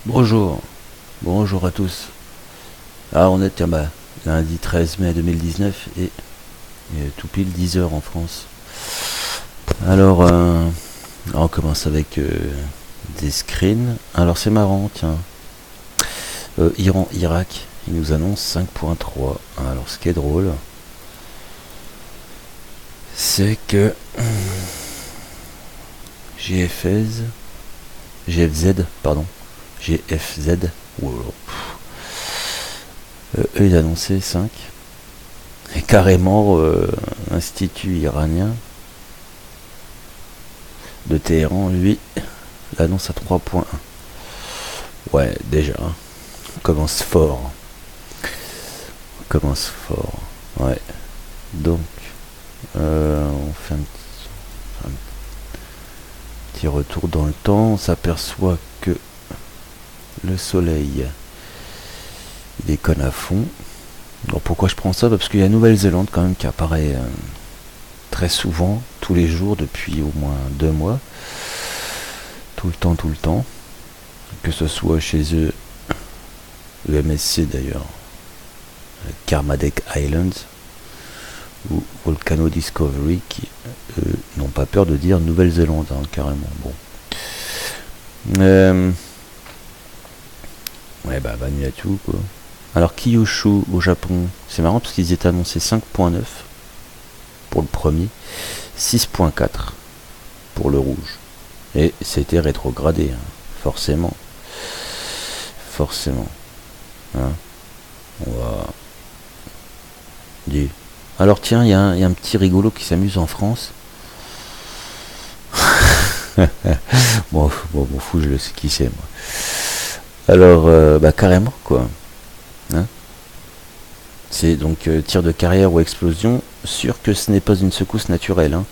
Bonjour, bonjour à tous. Ah, on est lundi 13 mai 2019 et tout pile 10 heures en France. Alors, on commence avec des screens. Alors, c'est marrant, tiens. Iran-Irak, il nous annonce 5.3. Alors, ce qui est drôle, c'est que GFZ, GFZ, pardon, GFZ, eux ils annonçaient 5. Et carrément, l'Institut iranien de Téhéran, lui, l'annonce à 3.1. Ouais, déjà, on commence fort. On commence fort. Ouais. Donc, on fait un petit retour dans le temps. On s'aperçoit que le soleil il déconne à fond. Alors pourquoi je prends ça? Parce qu'il y a Nouvelle-Zélande quand même qui apparaît très souvent, tous les jours depuis au moins 2 mois. Tout le temps. Que ce soit chez eux, le MSC d'ailleurs, Kermadec Islands ou Volcano Discovery qui n'ont pas peur de dire Nouvelle-Zélande, hein, carrément. Bon. Ouais, bah, Vanuatu, quoi. Alors, Kyushu au Japon, c'est marrant parce qu'ils étaient annoncés 5.9 pour le premier, 6.4 pour le rouge. Et c'était rétrogradé, hein, forcément. Forcément. Hein. On va dire. Alors tiens, il y a un petit rigolo qui s'amuse en France. Bon, m'en fous, je le sais qui c'est, moi. Alors, bah carrément, quoi. Hein, c'est donc tir de carrière ou explosion, sûr que ce n'est pas une secousse naturelle. Hein.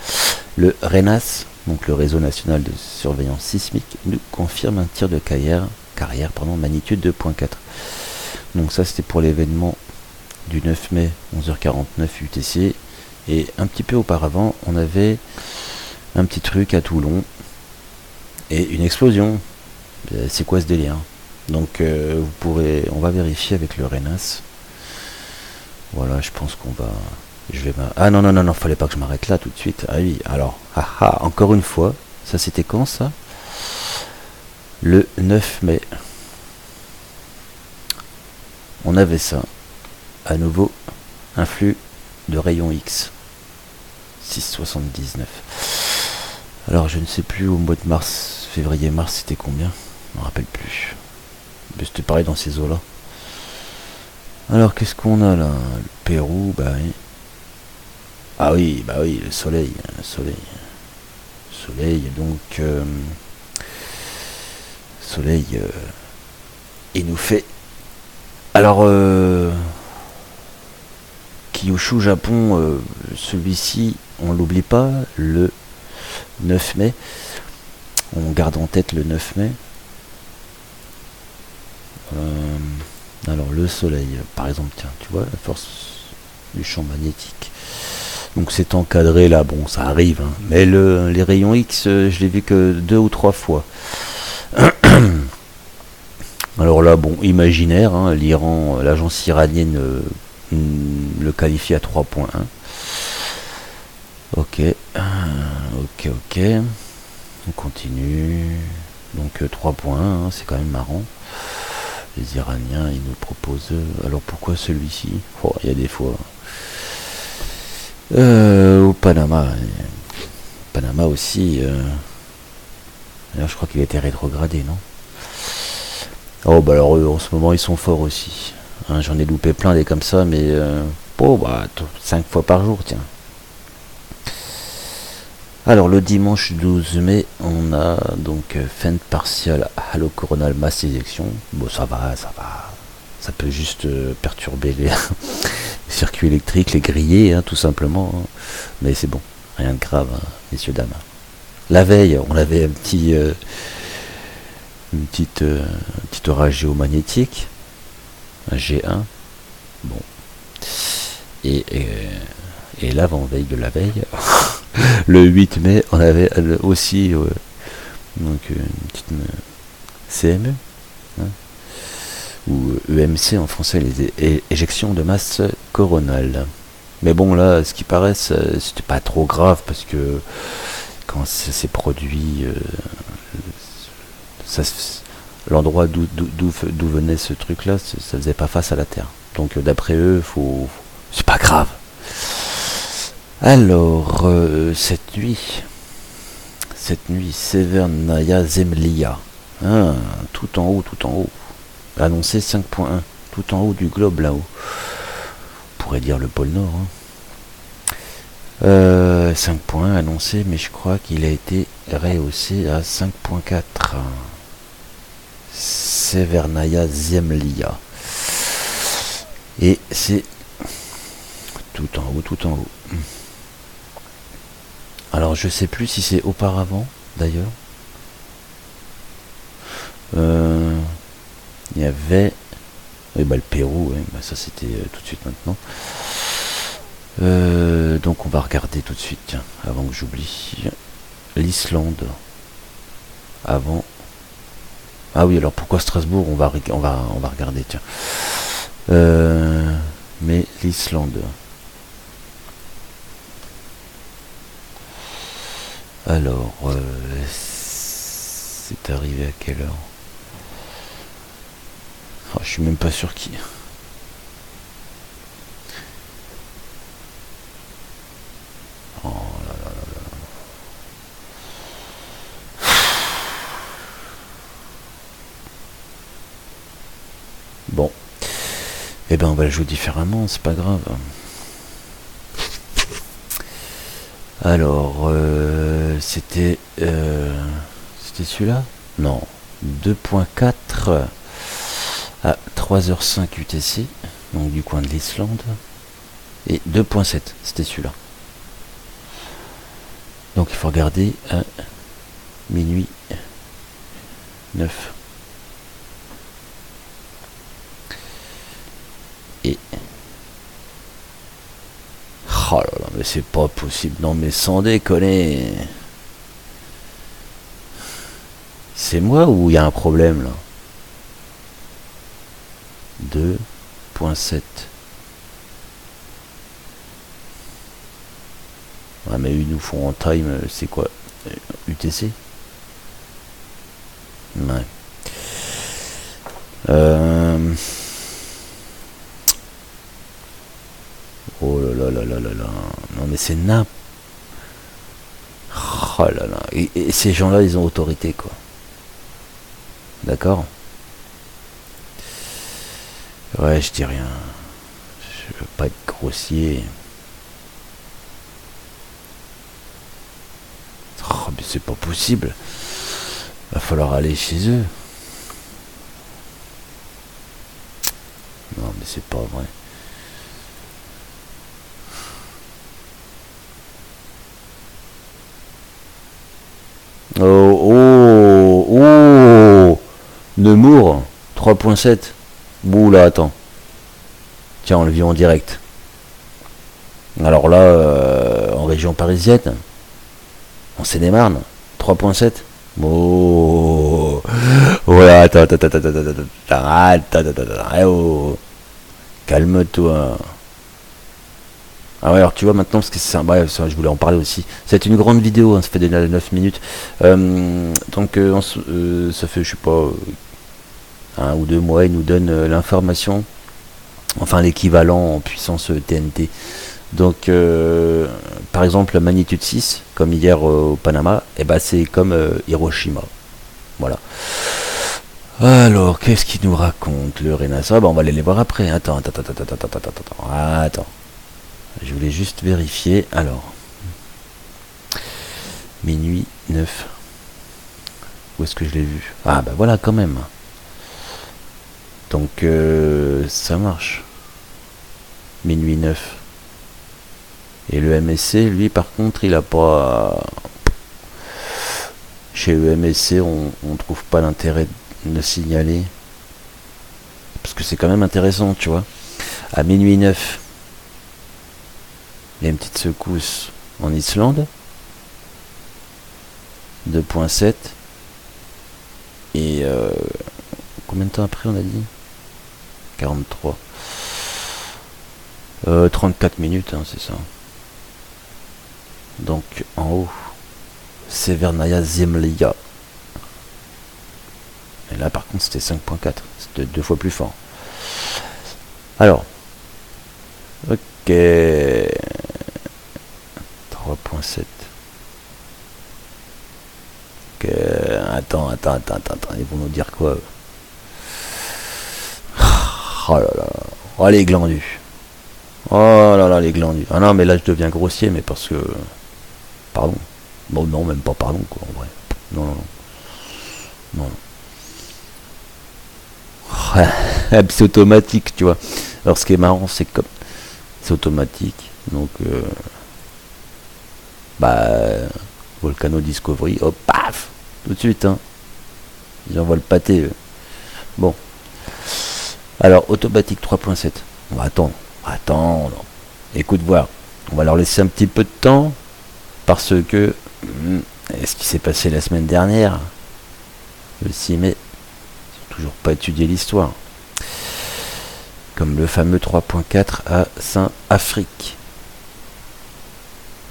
Le RENAS, donc le Réseau National de Surveillance Sismique, nous confirme un tir de carrière magnitude 2.4. Donc ça c'était pour l'événement du 9 mai 11h49 UTC. Et un petit peu auparavant, on avait un petit truc à Toulon et une explosion. C'est quoi ce délire? Donc on va vérifier avec le RENAS. Voilà, je pense qu'on va... Ah non, fallait pas que je m'arrête là tout de suite. Ah oui, alors, encore une fois, ça c'était quand ça? Le 9 mai. On avait ça. À nouveau, un flux de rayons X. 6,79. Alors je ne sais plus au mois de mars, février-mars, c'était combien? Je me rappelle plus. Mais c'était pareil dans ces eaux-là. Alors qu'est-ce qu'on a là? Le Pérou, bah oui. Ah oui, bah oui, le soleil. Soleil, donc... soleil, il nous fait... Alors, Kyushu, Japon, celui-ci, on l'oublie pas, le 9 mai. On garde en tête le 9 mai. Alors le soleil, par exemple, tiens, tu vois la force du champ magnétique. Donc c'est encadré là, bon ça arrive, hein. Mais les rayons X, je l'ai vu que 2 ou 3 fois. Alors là, bon, imaginaire, hein, l'Iran, l'agence iranienne le qualifie à 3.1. Ok, on continue. Donc 3.1, hein, c'est quand même marrant. Les Iraniens, ils nous proposent... alors pourquoi celui-ci? Il y a des fois... au Panama. Panama aussi... alors je crois qu'il a été rétrogradé, non? Oh, bah alors eux, en ce moment, ils sont forts aussi. Hein, j'en ai loupé plein des comme ça, mais... 5 fois par jour, tiens. Alors le dimanche 12 mai, on a donc fente partielle halo-coronal mass éjection. Bon, ça va. Ça peut juste perturber les circuits électriques, les griller, hein, tout simplement. Hein. Mais c'est bon, rien de grave, hein, messieurs, dames. La veille, on avait un petit orage géomagnétique, un G1. Bon. Et l'avant-veille de la veille, le 8 mai, on avait aussi donc une petite CME, hein, ou EMC en français, les éjections de masse coronale. Mais bon, là, ce qui paraît, c'était pas trop grave, parce que quand ça s'est produit, l'endroit d'où venait ce truc-là, ça faisait pas face à la Terre. Donc d'après eux, c'est pas grave. Alors, cette nuit, Severnaya Zemlya, hein, tout en haut, annoncé 5.1, tout en haut du globe là-haut. On pourrait dire le pôle Nord. Hein. 5 points annoncé, mais je crois qu'il a été rehaussé à 5.4. Severnaya Zemlya. Et c'est tout en haut. Alors je sais plus si c'est auparavant d'ailleurs. Il y avait le Pérou, ça c'était tout de suite maintenant. Donc on va regarder tout de suite, tiens, avant que j'oublie. L'Islande. Avant. Ah oui, alors pourquoi Strasbourg, on va regarder, tiens. Mais l'Islande. Alors, c'est arrivé à quelle heure? Oh, je suis même pas sûr qui. Oh là là là là. Bon. Eh ben on va le jouer différemment, c'est pas grave. Alors, c'était celui-là? Non. 2.4 à 3h05 UTC, donc du coin de l'Islande. Et 2.7, c'était celui-là. Donc il faut regarder à minuit 9. Et... oh là là, mais c'est pas possible. Non mais sans déconner. C'est moi ou il y a un problème là? 2.7. Ah mais ils nous font en time, c'est quoi? UTC? Ouais. Oh là là là là là là. Non mais c'est nappe. Oh là là. Et ces gens-là, ils ont autorité quoi. D'accord? Ouais, je dis rien. Je veux pas être grossier. Oh, mais c'est pas possible. Va falloir aller chez eux. Non, mais c'est pas vrai. Oh Nemours 3.7. Bouh là, attends. Tiens, on le vit en direct. Alors là, en région parisienne, en Seine-et-Marne, 3.7. Oh, voilà, attends. Oh. Calme-toi. Ah ouais, alors tu vois maintenant, parce que c'est un bref, ça, je voulais en parler aussi. C'est une grande vidéo, hein, ça fait déjà 9 minutes. Donc ça fait, je sais pas, 1 ou 2 mois, il nous donne l'information, enfin l'équivalent en puissance TNT. Donc par exemple la magnitude 6, comme hier au Panama, et ben c'est comme Hiroshima. Voilà. Alors, qu'est-ce qu'il nous raconte le Renassa? On va aller les voir après. Attends. Je voulais juste vérifier. Alors, minuit 9. Où est-ce que je l'ai vu? Ah bah voilà quand même. Donc ça marche. Minuit 9. Et le MSC, lui par contre, il a pas... Chez le MSC, on trouve pas l'intérêt de le signaler. Parce que c'est quand même intéressant, tu vois. À minuit 9, il y a une petite secousse en Islande. 2.7. Et combien de temps après on a dit 43. 34 minutes, hein, c'est ça. Donc en haut, Severnaya Zemlya. Et là par contre c'était 5.4, c'était 2 fois plus fort. Alors, ok, 3.7. Ok, attends, ils vont nous dire quoi? Oh là là, oh les glandus. Oh là là, les glandus. Ah non, mais là je deviens grossier, mais parce que... Pardon. Bon, non, même pas pardon, quoi, en vrai. Non, non, non. Non. C'est automatique, tu vois. Alors ce qui est marrant, c'est que c'est automatique. Donc, Volcano Discovery, hop, paf, tout de suite, hein. Ils envoient le pâté. Bon. Alors, automatique 3.7. On va attendre. Écoute, voir. On va leur laisser un petit peu de temps. Parce que, ce qui s'est passé la semaine dernière, le 6 mai, ils n'ont toujours pas étudié l'histoire. Comme le fameux 3.4 à Saint-Afrique.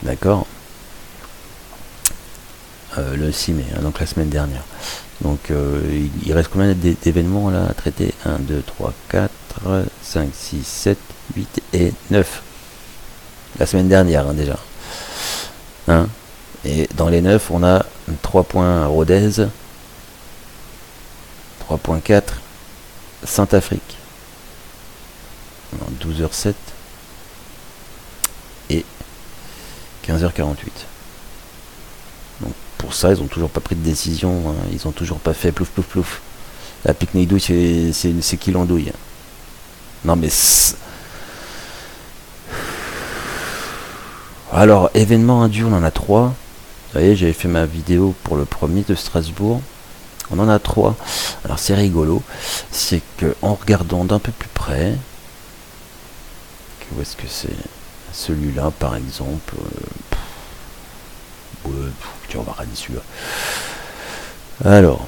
D'accord, le 6 mai, hein, donc la semaine dernière. Donc il reste combien d'événements là à traiter? 1, 2, 3, 4, 5, 6, 7, 8 et 9. La semaine dernière, hein, déjà. Hein, et dans les 9, on a 3 points Rodez, 3.4 Saint-Afrique. 12h07 et 15h48. Donc pour ça, ils ont toujours pas pris de décision, hein. Ils ont toujours pas fait plouf plouf plouf. La pique-nique douille, c'est qui l'andouille? Non mais... Alors, événement induit, on en a 3. Vous voyez, j'avais fait ma vidéo pour le premier de Strasbourg. On en a 3. Alors c'est rigolo. C'est que en regardant d'un peu plus près... Où est-ce que c'est? Celui-là, par exemple. Tiens, on va regarder celui-là. Alors.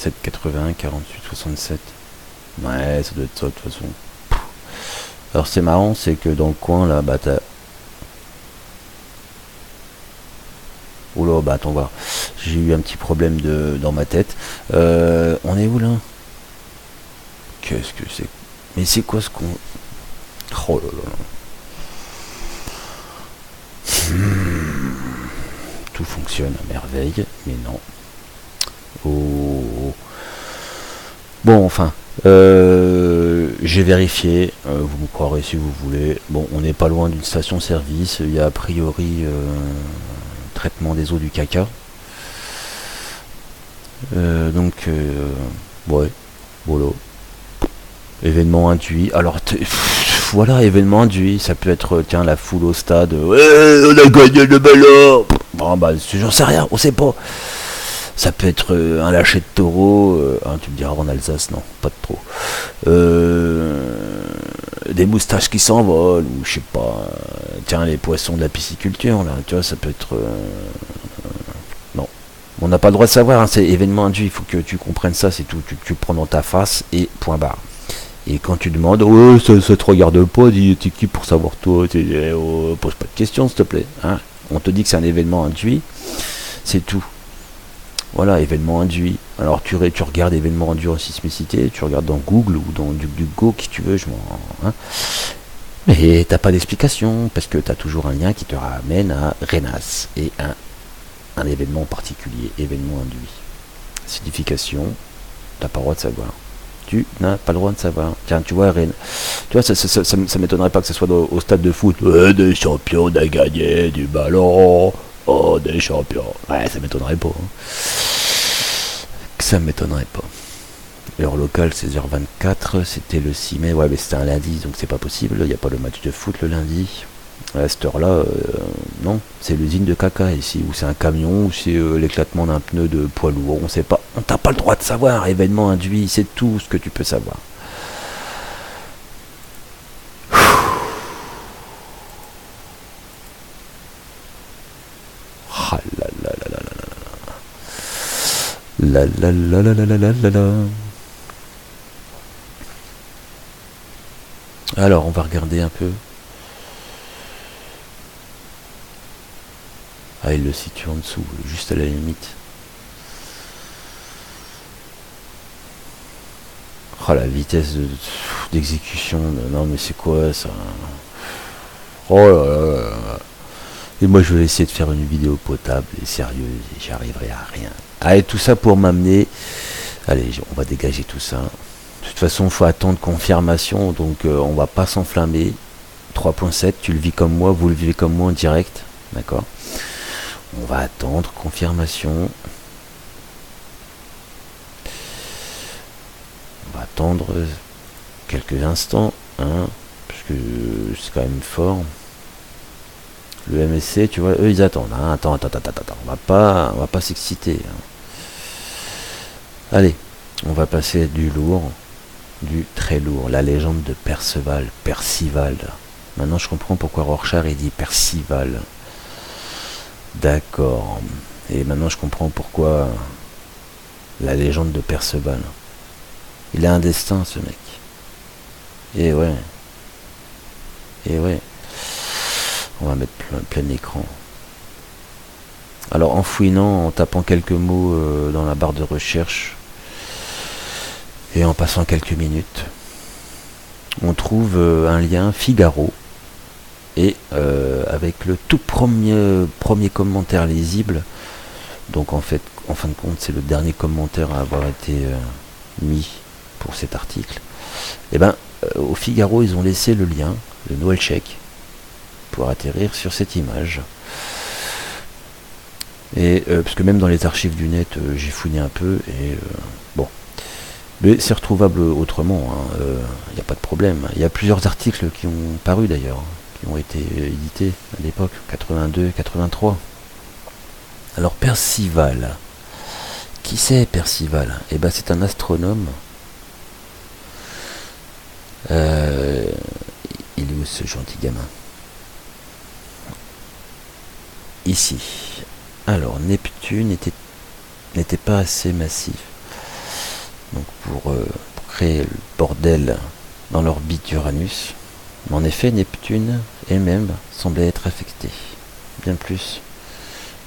7,81, 48, 67. Ouais, ça doit être ça, de toute façon. Alors, c'est marrant, c'est que dans le coin, là, bah, t'as... Oula, bah, attends, voir. J'ai eu un petit problème dans ma tête. On est où, là? Qu'est-ce que c'est? Mais c'est quoi ce qu'on... Oh là là. Tout fonctionne à merveille, mais non. Oh. Bon, enfin, j'ai vérifié, vous me croirez si vous voulez. Bon, on n'est pas loin d'une station-service. Il y a a priori traitement des eaux du caca. Donc, ouais, voilà. Événement induit. Alors, voilà, événement induit. Ça peut être, tiens, la foule au stade. Ouais, on a gagné le ballon. Bon, bah, j'en sais rien, on sait pas. Ça peut être un lâcher de taureau. Tu me diras en Alsace, non, pas de trop. Des moustaches qui s'envolent, ou je sais pas. Tiens, les poissons de la pisciculture, là, tu vois, ça peut être. Non. On n'a pas le droit de savoir, hein, c'est événement induit. Il faut que tu comprennes ça, c'est tout. Tu le prends dans ta face et point barre. Et quand tu demandes, ouais, ça te regarde pas, dis, t'es qui pour savoir toi, pose pas de questions, s'il te plaît. Hein. On te dit que c'est un événement induit, c'est tout. Voilà, événement induit. Alors tu regardes événement induit en sismicité, tu regardes dans Google ou dans DuckDuckGo, qui tu veux, hein. Mais t'as pas d'explication, parce que t'as toujours un lien qui te ramène à RENAS et un événement particulier, événement induit. Signification, t'as pas le droit de savoir. Tu n'as pas le droit de savoir. Tiens, tu vois, tu vois, ça m'étonnerait pas que ce soit au stade de foot. Des champions, on a gagné du ballon. Oh, des champions. Ouais, ça m'étonnerait pas. Hein. Ça m'étonnerait pas. L'heure locale, 16h24. C'était le 6 mai. Ouais, mais c'était un lundi, donc c'est pas possible. Il n'y a pas le match de foot le lundi. À cette heure-là, non. C'est l'usine de caca ici. Ou c'est un camion, ou c'est l'éclatement d'un pneu de poids lourd. On sait pas. On t'a pas le droit de savoir. Événement induit, c'est tout ce que tu peux savoir. Ah là là là là là là. La la la la la la la la la. Alors, on va regarder un peu. Ah, il le situe en dessous, juste à la limite. Oh, la vitesse d'exécution. Non, mais c'est quoi ça? Oh là là là là. Et moi, je vais essayer de faire une vidéo potable et sérieuse. Et j'y arriverai à rien. Allez, tout ça pour m'amener. Allez, on va dégager tout ça. De toute façon, il faut attendre confirmation. Donc, on va pas s'enflammer. 3.7, tu le vis comme moi, vous le vivez comme moi en direct. D'accord? On va attendre confirmation. On va attendre quelques instants, hein, parce que c'est quand même fort. Le MSC, tu vois, eux ils attendent. Hein. Attends. On va pas s'exciter. Hein. Allez, on va passer à du lourd, du très lourd. La légende de Perceval. Maintenant je comprends pourquoi Rorschach il dit Percival. D'accord. Et maintenant je comprends pourquoi la légende de Perceval. Il a un destin ce mec. Et ouais. On va mettre plein écran. Alors en fouinant, en tapant quelques mots dans la barre de recherche et en passant quelques minutes, on trouve un lien Figaro et avec le tout premier commentaire lisible. Donc en fin de compte, c'est le dernier commentaire à avoir été mis pour cet article. Et ben au Figaro, ils ont laissé le lien, le Noël chèque, pour atterrir sur cette image. Et parce que même dans les archives du net, j'ai fouiné un peu et bon, mais c'est retrouvable autrement. Il n'y a pas de problème. Il y a plusieurs articles qui ont paru d'ailleurs, qui ont été édités à l'époque, 82, 83. Alors Percival, qui c'est Percival? Eh ben c'est un astronome. Il est où ce gentil gamin? Ici. Alors Neptune n'était pas assez massif. Donc pour créer le bordel dans l'orbite d'Uranus. Mais en effet, Neptune elle-même semblait être affectée. Bien plus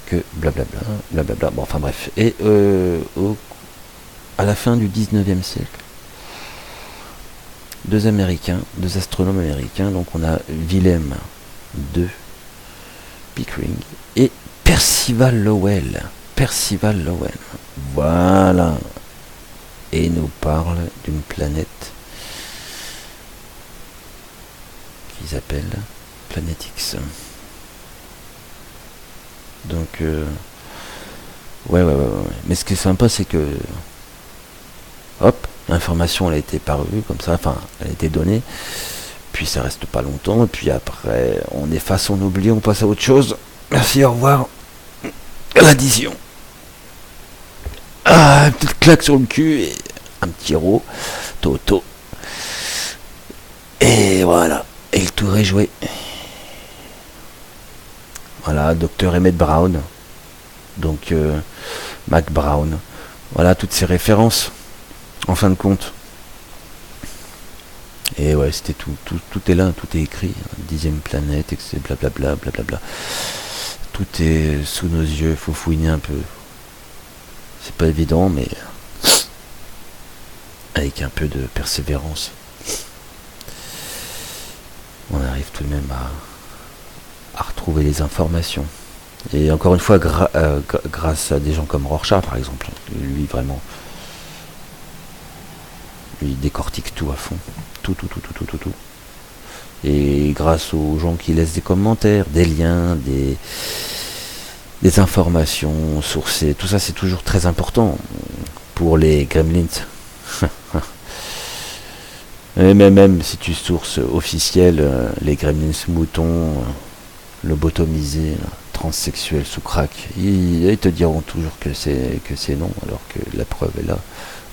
que blablabla. Bon, enfin bref. Et à la fin du 19e siècle, deux astronomes américains, donc on a Wilhelm II Pickering et Percival Lowell. Voilà. Et il nous parle d'une planète qu'ils appellent Planète X. Donc, ouais. Mais ce qui est sympa, c'est que, hop, l'information elle a été parue comme ça, enfin, elle a été donnée. Puis ça reste pas longtemps, et puis après, on efface, on oublie, on passe à autre chose. Merci, au revoir. L'addition. Ah, une petite claque sur le cul et un petit ro, Toto. Et voilà. Et le tour est joué. Voilà, Dr. Emmett Brown. Donc, Mac Brown. Voilà, toutes ces références. En fin de compte. Et ouais, c'était tout est là, tout est écrit. 10e planète, etc. Blablabla. Tout est sous nos yeux, faut fouiner un peu. C'est pas évident, mais avec un peu de persévérance, on arrive tout de même à retrouver les informations. Et encore une fois, grâce à des gens comme Rorschach, par exemple, lui vraiment, lui décortique tout à fond, tout. Et grâce aux gens qui laissent des commentaires, des liens, des informations sourcées, tout ça c'est toujours très important pour les gremlins. Et même si tu sources officielles, les gremlins moutons, lobotomisés, transsexuels sous crack, ils te diront toujours que c'est non, alors que la preuve est là,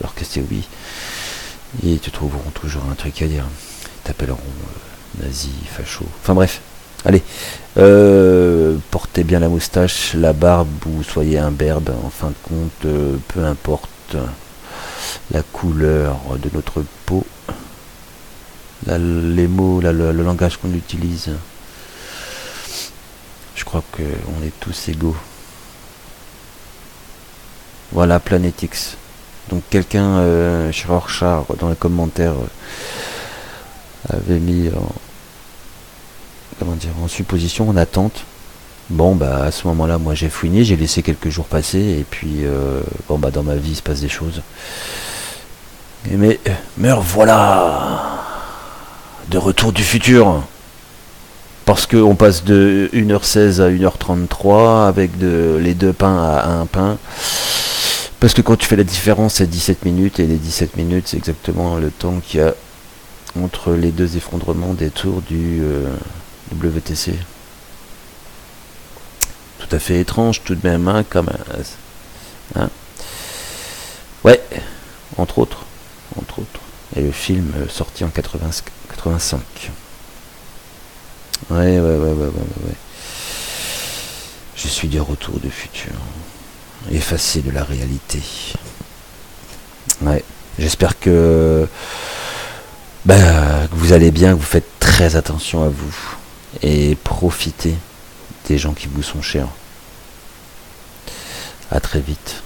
alors que c'est oui. Et ils te trouveront toujours un truc à dire. Ils t'appelleront nazi, facho. Enfin bref, Allez, portez bien la moustache, la barbe, ou soyez imberbe, en fin de compte, peu importe la couleur de notre peau, les mots, le langage qu'on utilise, je crois qu'on est tous égaux. Voilà, Planetix. Donc quelqu'un, Rorschach, dans les commentaires, avait mis en supposition, en attente. Bon, bah à ce moment-là, moi j'ai fouiné, j'ai laissé quelques jours passer, et puis bon, bah dans ma vie il se passe des choses. Mais voilà, de retour du futur. Parce qu'on passe de 1h16 à 1h33 avec les deux pains à un pain. Parce que quand tu fais la différence, c'est 17 minutes, et les 17 minutes, c'est exactement le temps qu'il y a entre les deux effondrements des tours du WTC. Tout à fait étrange, tout de même, hein, comme hein. Ouais, entre autres. Et le film sorti en 85. Ouais. Je suis du retour du futur, effacé de la réalité. Ouais, j'espère que vous allez bien, que vous faites très attention à vous et profitez des gens qui vous sont chers. À très vite.